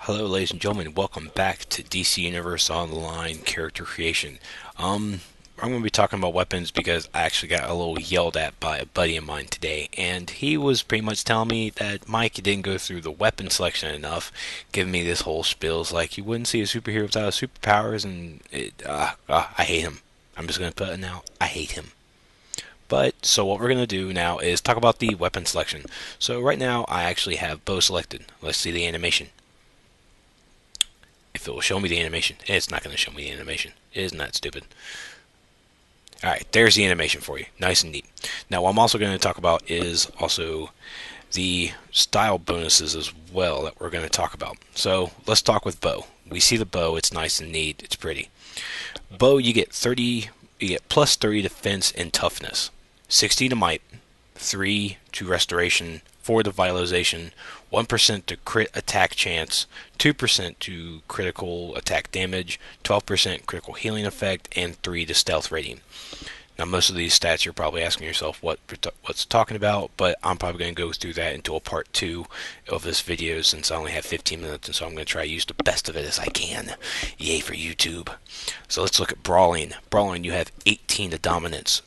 Hello, ladies and gentlemen. Welcome back to DC Universe Online Character Creation. I'm going to be talking about weapons because I actually got a little yelled at by a buddy of mine today, and he was pretty much telling me that Mike, you didn't go through the weapon selection enough, giving me this whole spills like you wouldn't see a superhero without superpowers, and I hate him. I'm just going to put it now. I hate him. But, so what we're going to do now is talk about the weapon selection. So right now, I actually have bow selected. Let's see the animation. If it will show me the animation. It's not going to show me the animation. Isn't that stupid? Alright, there's the animation for you. Nice and neat. Now, what I'm also going to talk about is also the style bonuses as well that we're going to talk about. So, let's talk with bow. We see the bow. It's nice and neat. It's pretty. Bow, you get plus 30 defense and toughness, 60 to might, 3 to restoration, 4 to vitalization, 1% to crit attack chance, 2% to critical attack damage, 12% critical healing effect, and 3 to stealth rating. Now, most of these stats you're probably asking yourself what's talking about, but I'm probably going to go through that into a part 2 of this video since I only have 15 minutes, and so I'm going to try to use the best of it as I can. Yay for YouTube. So let's look at brawling. Brawling, you have 18 to dominance,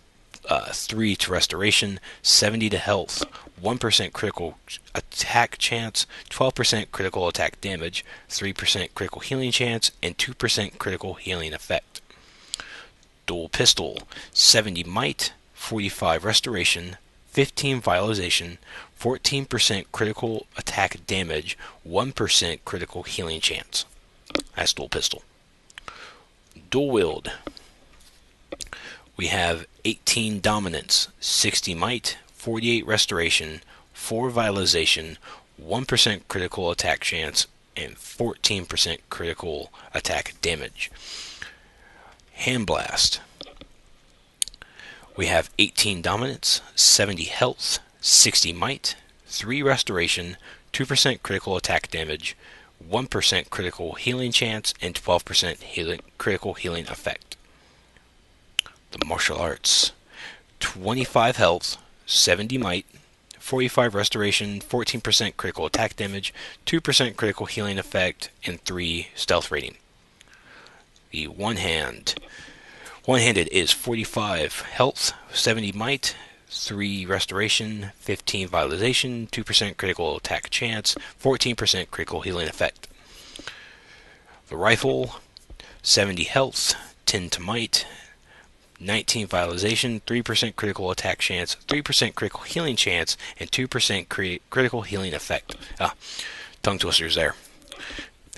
3 to restoration, 70 to health, 1% critical attack chance, 12% critical attack damage, 3% critical healing chance, and 2% critical healing effect. Dual pistol, 70 might, 45 restoration, 15 vitalization, 14% critical attack damage, 1% critical healing chance. That's dual pistol. Dual wield, we have 18 dominance, 60 might, 48 restoration, 4 vitalization, 1% critical attack chance, and 14% critical attack damage. Hand blast. We have 18 dominance, 70 health, 60 might, 3 restoration, 2% critical attack damage, 1% critical healing chance, and 12% critical healing effect. The martial arts. 25 health, 70 might, 45 restoration, 14% critical attack damage, 2% critical healing effect, and 3 stealth rating. The one-handed is 45 health, 70 might, 3 restoration, 15 vitalization, 2% critical attack chance, 14% critical healing effect. The rifle, 70 health, 10 to might, 19 vitalization, 3% critical attack chance, 3% critical healing chance, and 2% critical healing effect. Tongue twisters there.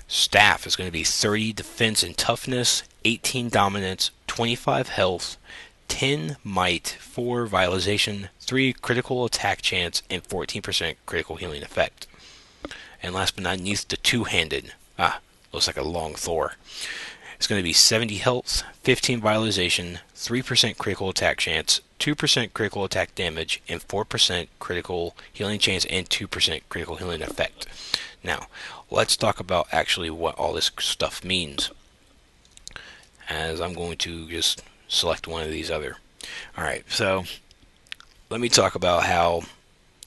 Staff is going to be 30 defense and toughness, 18 dominance, 25 health, 10 might, 4 vitalization, 3 critical attack chance, and 14% critical healing effect. And last but not least, the two-handed. Looks like a long Thor. It's going to be 70 health, 15 vitalization, 3% critical attack chance, 2% critical attack damage, and 4% critical healing chance, and 2% critical healing effect. Now, let's talk about actually what all this stuff means, as I'm going to just select one of these other. Alright, so let me talk about how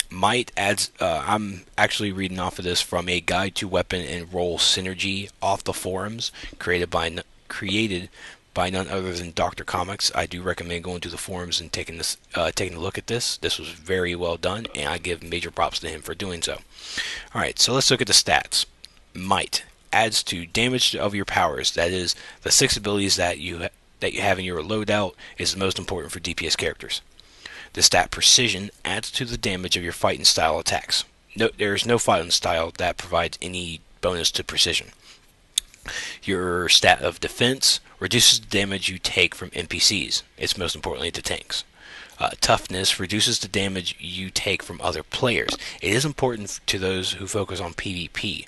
might adds. I'm actually reading off of this from a Guide to Weapon and Role Synergy off the forums, created by none other than Dr. Comics. I do recommend going to the forums and taking a look at this. This was very well done, and I give major props to him for doing so. Alright, so let's look at the stats. Might adds to damage of your powers. That is, the 6 abilities that you have in your loadout is the most important for DPS characters. The stat precision adds to the damage of your fighting style attacks. There is no fighting style that provides any bonus to precision. Your stat of defense reduces the damage you take from NPCs. It's most importantly to tanks. Toughness reduces the damage you take from other players. It is important to those who focus on PvP.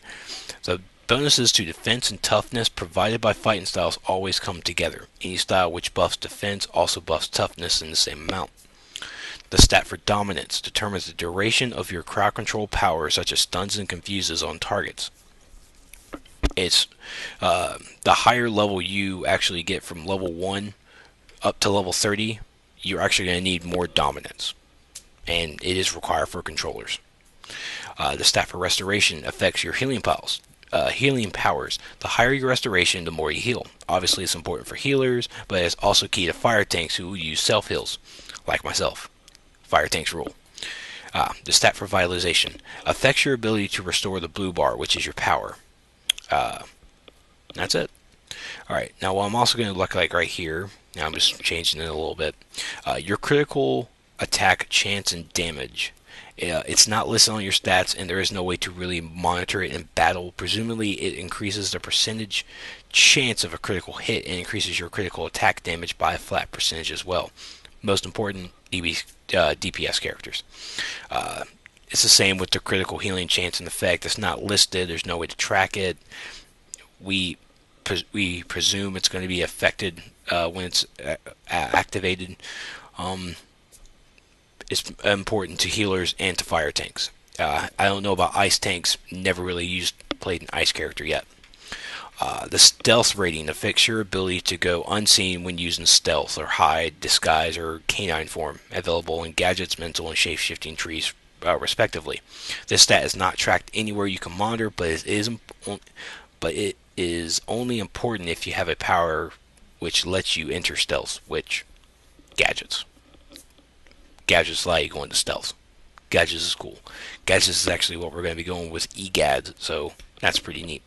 The bonuses to defense and toughness provided by fighting styles always come together. Any style which buffs defense also buffs toughness in the same amount. The stat for dominance determines the duration of your crowd control power, such as stuns and confuses on targets. It's the higher level you actually get from level 1 up to level 30, you're actually going to need more dominance, and it is required for controllers. The stat for restoration affects your healing piles. healing powers. The higher your restoration, the more you heal. Obviously, it's important for healers, but it's also key to fire tanks who use self heals, like myself. Fire tanks rule. The stat for vitalization affects your ability to restore the blue bar, which is your power. That's it. All right. Now, what I'm also going to look like right here. Now, I'm just changing it a little bit. Your critical attack chance and damage. It's not listed on your stats, and there is no way to really monitor it in battle. Presumably, it increases the percentage chance of a critical hit and increases your critical attack damage by a flat percentage as well. Most important, DPS characters. It's the same with the critical healing chance and effect. It's not listed. There's no way to track it. We presume it's going to be affected when it's activated. It's important to healers and to fire tanks. I don't know about ice tanks. Never really played an ice character yet. The stealth rating affects your ability to go unseen when using stealth or hide, disguise, or canine form, available in gadgets, mental, and shape-shifting trees, respectively. This stat is not tracked anywhere you can monitor, but it is only important if you have a power which lets you enter stealth, which gadgets. Gadgets allow you to go into stealth. Gadgets is cool. Gadgets is actually what we're going to be going with EGAD, so that's pretty neat.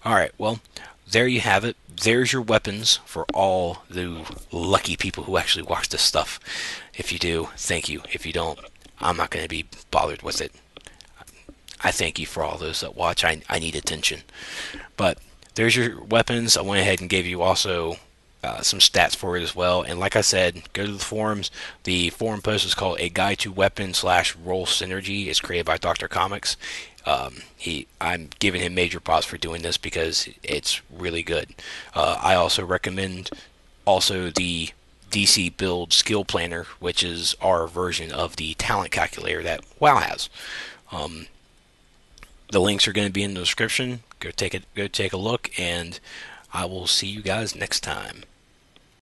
Alright, well, there you have it. There's your weapons for all the lucky people who actually watch this stuff. If you do, thank you. If you don't, I'm not going to be bothered with it. I thank you for all those that watch. I need attention. But there's your weapons. I went ahead and gave you also some stats for it as well. And like I said, go to the forums. The forum post is called A Guide to Weapon / Roll Synergy. It's created by Dr. Comics. I'm giving him major props for doing this because it's really good. I also recommend the DC Build Skill Planner, which is our version of the talent calculator that WoW has. The links are going to be in the description. Go take a look, and I will see you guys next time.